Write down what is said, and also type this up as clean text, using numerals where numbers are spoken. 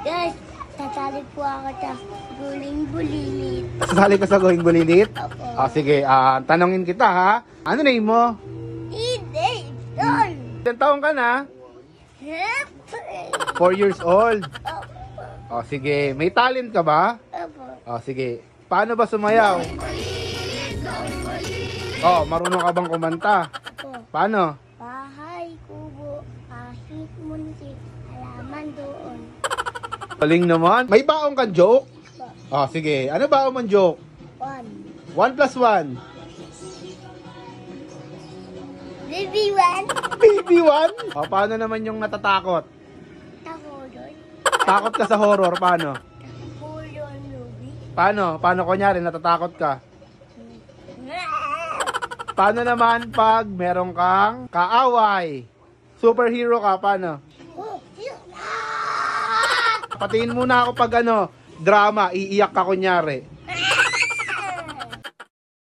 Guys, tatali po ako sa guling bulilit. Sasali ka sa Going Bulilit? Opo. Sige, tanongin kita ha. Ano name mo? Hindi, Idol. Ilang taong ka na? Siyempre. 4 years old. Opo. Sige, may talent ka ba? Opo. Sige, paano ba sumayaw? Marunong ka bang kumanta? Opo. Paano? Bahay, kubo, kahit munti, halaman doon. Galing naman. May baong kang joke? Sige. Ano baong mong joke? 1. 1 plus 1. Baby 1. Baby 1? Paano naman yung natatakot? Takulon. Takot ka sa horror, paano? Takulon, Ruby. Paano? Paano kunyari natatakot ka? Paano naman pag meron kang kaaway? Superhero ka, paano? Patingin muna ako pag drama, iiyak ka kunyari.